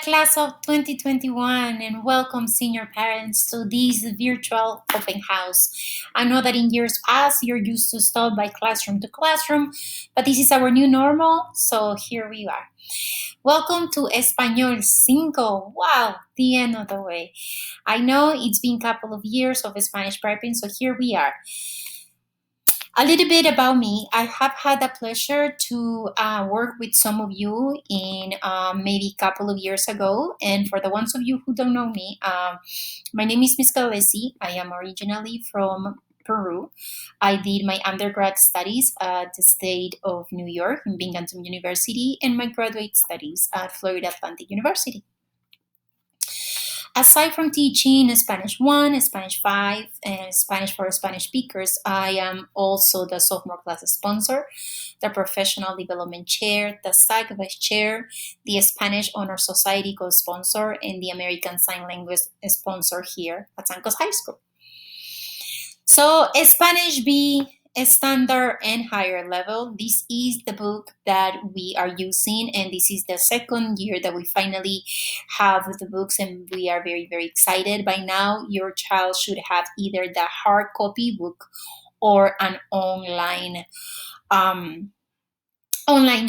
class of 2021, and welcome senior parents to this virtual open house. I know that in years past you're used to stop by classroom to classroom, but this is our new normal, so here we are. Welcome to Español 5. Wow, the end of the way. I know it's been a couple of years of Spanish prepping, so here we are. A little bit about me. I have had the pleasure to work with some of you in maybe a couple of years ago. And for the ones of you who don't know me, my name is Miss Gallesi. I am originally from Peru. I did my undergrad studies at the state of New York in Binghamton University and my graduate studies at Florida Atlantic University. Aside from teaching Spanish 1, Spanish 5, and Spanish for Spanish speakers, I am also the sophomore class sponsor, the professional development chair, the psych vice chair, the Spanish Honor Society co-sponsor, and the American Sign Language sponsor here at San Carlos High School. So Spanish B, standard and higher level. This is the book that we are using, and this is the second year that we finally have the books, and we are very, very excited. By now, your child should have either the hard copy book or an online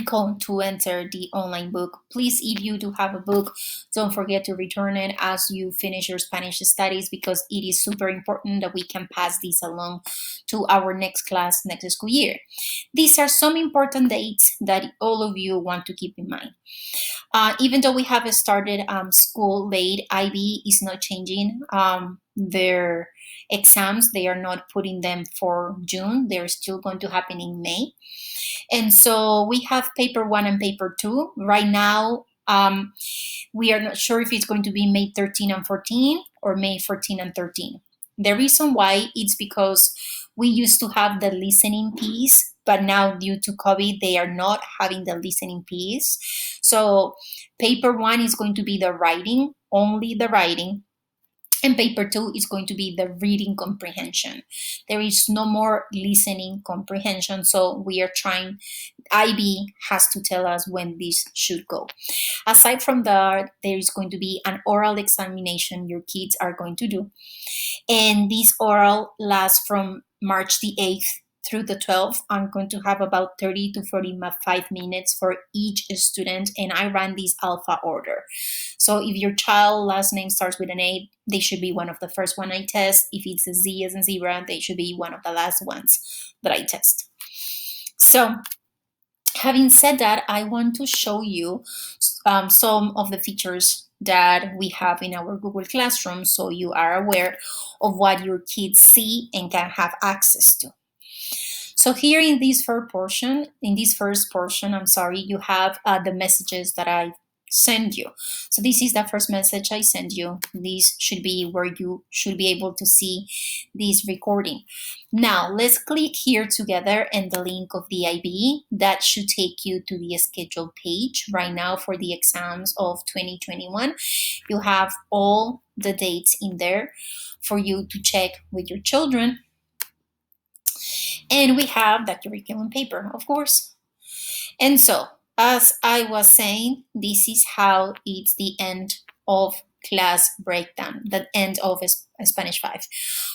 code to enter the online book. Please, if you do have a book, don't forget to return it as you finish your Spanish studies, because it is super important that we can pass this along to our next class next school year. These are some important dates that all of you want to keep in mind. Even though we have started school late, IB is not changing their exams. They are not putting them for June. They're still going to happen in May. And so we have paper 1 and paper 2. Right now, we are not sure if it's going to be May 13 and 14 or May 14 and 13. The reason why is because we used to have the listening piece, but now due to COVID, they are not having the listening piece. So paper 1 is going to be the writing, only the writing. And paper 2 is going to be the reading comprehension. There is no more listening comprehension. So we are trying, IB has to tell us when this should go. Aside from that, there is going to be an oral examination your kids are going to do. And this oral lasts from March the 8th through the 12th. I'm going to have about 30 to 45 minutes for each student, and I ran this alpha order. So if your child last name starts with an A, they should be one of the first one I test. If it's a Z as in zebra, they should be one of the last ones that I test. So having said that, I want to show you some of the features that we have in our Google Classroom, so you are aware of what your kids see and can have access to. So here in this first portion, you have the messages that I send you. So this is the first message I send you. This should be where you should be able to see this recording. Now let's click here together and the link of the IB. That should take you to the schedule page. Right now for the exams of 2021, you have all the dates in there for you to check with your children. And we have the curriculum paper, of course. And so, as I was saying, this is how it's the end of class breakdown, the end of Spanish 5.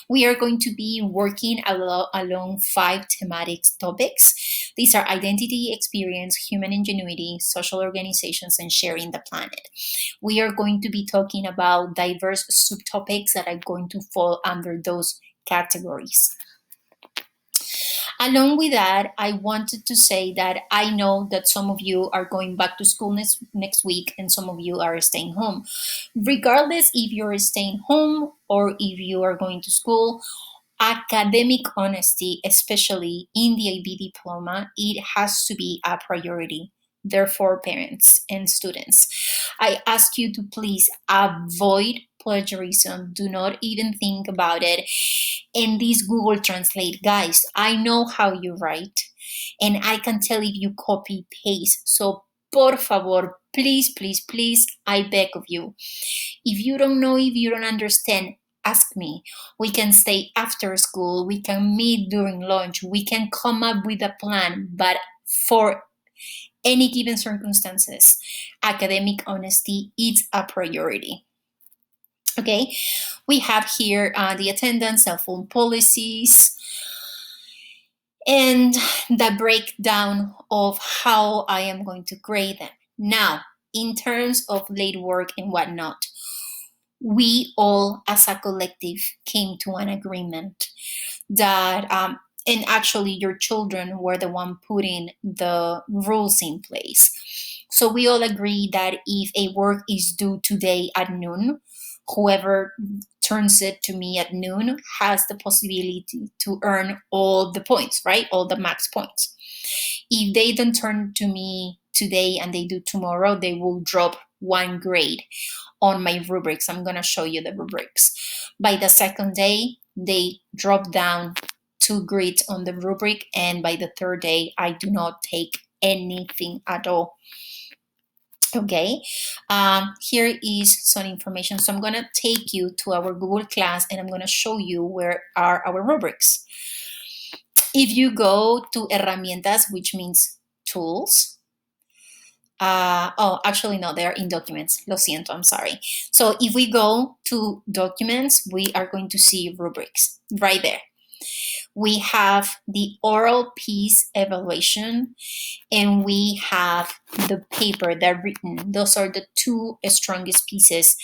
We are going to be working along 5 thematic topics. These are identity, experience, human ingenuity, social organizations, and sharing the planet. We are going to be talking about diverse subtopics that are going to fall under those categories. Along with that, I wanted to say that I know that some of you are going back to school next week and some of you are staying home. Regardless if you're staying home or if you are going to school, academic honesty, especially in the IB diploma, it has to be a priority. Therefore, parents and students, I ask you to please avoid plagiarism. Do not even think about it. And this Google Translate, guys, I know how you write and I can tell if you copy paste. So por favor, please, please, please, I beg of you. If you don't know, if you don't understand, ask me. We can stay after school. We can meet during lunch. We can come up with a plan. But for any given circumstances, academic honesty is a priority. Okay, we have here the attendance, cell phone policies, and the breakdown of how I am going to grade them. Now, in terms of late work and whatnot, we all as a collective came to an agreement that and actually your children were the one putting the rules in place. So we all agree that if a work is due today at noon, whoever turns it to me at noon has the possibility to earn all the points, right? All the max points. If they don't turn to me today and they do tomorrow, they will drop one grade on my rubrics. I'm going to show you the rubrics. By the second day, they drop down 2 grades on the rubric, and by the third day, I do not take anything at all. Okay, here is some information. So I'm going to take you to our Google Class and I'm going to show you where are our rubrics. If you go to herramientas, which means tools, actually, no, they're in documents. Lo siento, I'm sorry. So if we go to documents, we are going to see rubrics right there. We have the oral piece evaluation, and we have the paper, the written. Those are the 2 strongest pieces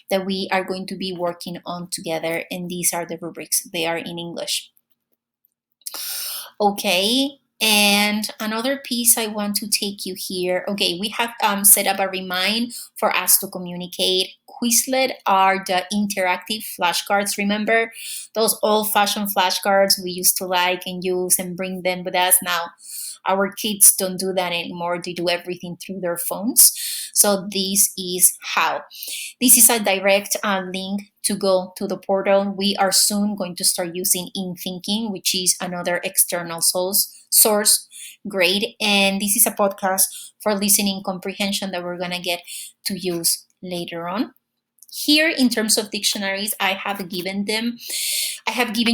that we are going to be working on together, and these are the rubrics. They are in English. Okay, and another piece I want to take you here. Okay, we have set up a remind for us to communicate. Quizlet are the interactive flashcards. Remember those old-fashioned flashcards we used to like and use and bring them with us? Now our kids don't do that anymore. They do everything through their phones. So this is how. This is a direct link to go to the portal. We are soon going to start using InThinking, which is another external source grade. And this is a podcast for listening comprehension that we're going to get to use later on. Here, in terms of dictionaries, I have given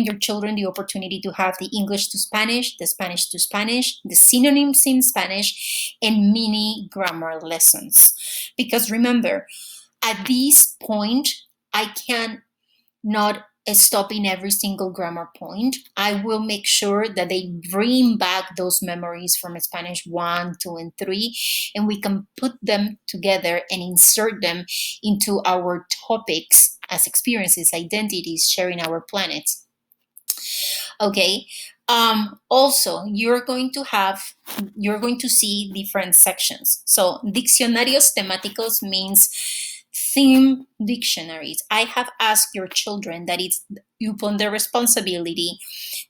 your children the opportunity to have the English to Spanish, the Spanish to Spanish, the synonyms in Spanish, and mini grammar lessons. Because remember, at this point, I can not stop in every single grammar point. I will make sure that they bring back those memories from Spanish 1, 2, and 3, and we can put them together and insert them into our topics as experiences, identities, sharing our planet. Okay. Also, you're going to see different sections. So, diccionarios temáticos means theme dictionaries. I have asked your children that it's upon their responsibility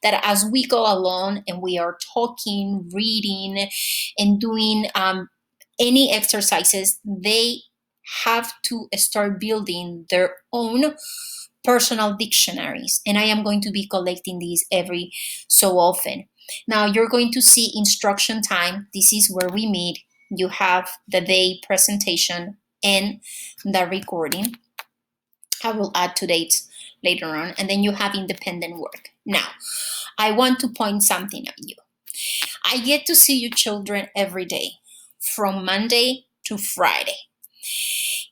that as we go along and we are talking, reading, and doing any exercises, they have to start building their own personal dictionaries, and I am going to be collecting these every so often. Now you're going to see instruction time. This is where we meet. You have the day presentation and the recording. I will add to dates later on, and then you have independent work. Now, I want to point something at you. I get to see you children every day, from Monday to Friday.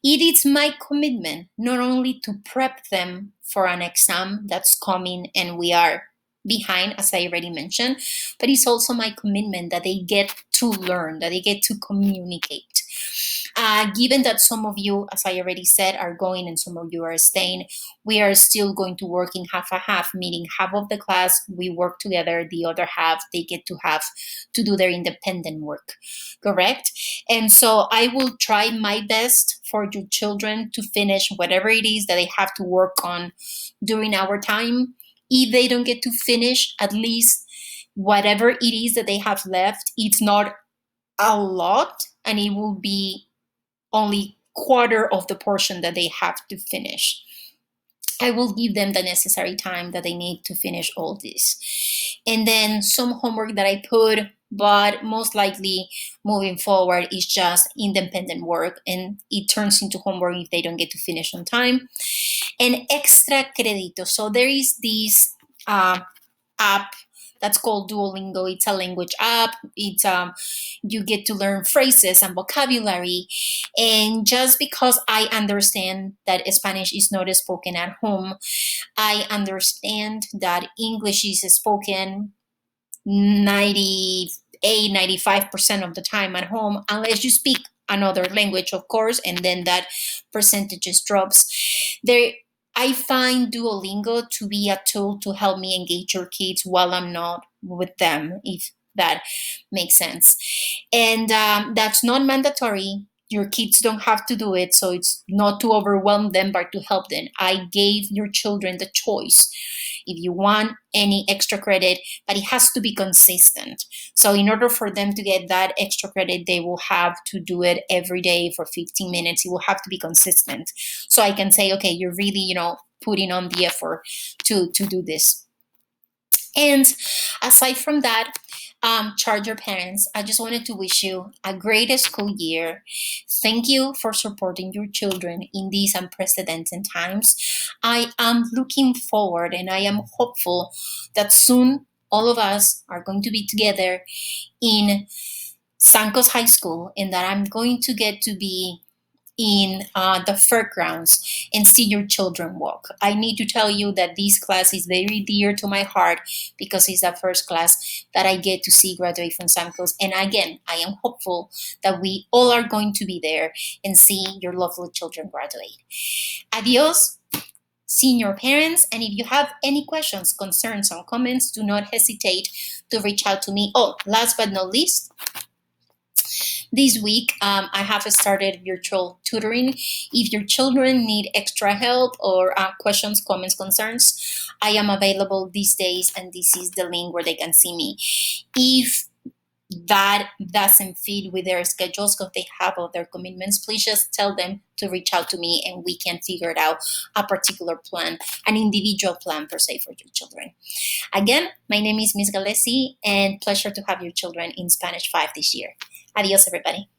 It is my commitment not only to prep them for an exam that's coming and we are behind, as I already mentioned, but it's also my commitment that they get to learn, that they get to communicate. Given that some of you, as I already said, are going and some of you are staying, we are still going to work in half a half, meaning half of the class we work together, the other half they get to have to do their independent work, correct? And so I will try my best for your children to finish whatever it is that they have to work on during our time. If they don't get to finish, at least whatever it is that they have left, it's not a lot, and it will be only quarter of the portion that they have to finish. I will give them the necessary time that they need to finish all this. And then some homework that I put, but most likely moving forward is just independent work, and it turns into homework if they don't get to finish on time. And extra crédito. So there is this app that's called Duolingo. It's a language app. It's you get to learn phrases and vocabulary. And just because I understand that Spanish is not spoken at home, I understand that English is spoken 98, 95% of the time at home, unless you speak another language, of course, and then that percentage just drops. There, I find Duolingo to be a tool to help me engage your kids while I'm not with them, if that makes sense. And that's not mandatory. Your kids don't have to do it, so it's not to overwhelm them, but to help them. I gave your children the choice if you want any extra credit, but it has to be consistent. So, in order for them to get that extra credit, they will have to do it every day for 15 minutes. It will have to be consistent. So, I can say, okay, you're really, putting on the effort to do this. And aside from that, charger parents, I just wanted to wish you a great school year. Thank you for supporting your children in these unprecedented times. I am looking forward and I am hopeful that soon all of us are going to be together in Sancos High School and that I'm going to get to be in the fairgrounds and see your children walk. I need to tell you that this class is very dear to my heart because it's the first class that I get to see graduate from Samcos. And again, I am hopeful that we all are going to be there and see your lovely children graduate. Adios, senior parents. And if you have any questions, concerns, or comments, do not hesitate to reach out to me. Oh, last but not least, this week, I have started virtual tutoring. If your children need extra help or questions, comments, concerns, I am available these days, and this is the link where they can see me. If that doesn't fit with their schedules because they have other commitments, please just tell them to reach out to me and we can figure it out a particular plan, an individual plan per se for your children. Again, my name is Miss Gallesi and pleasure to have your children in Spanish 5 this year. Adios, everybody.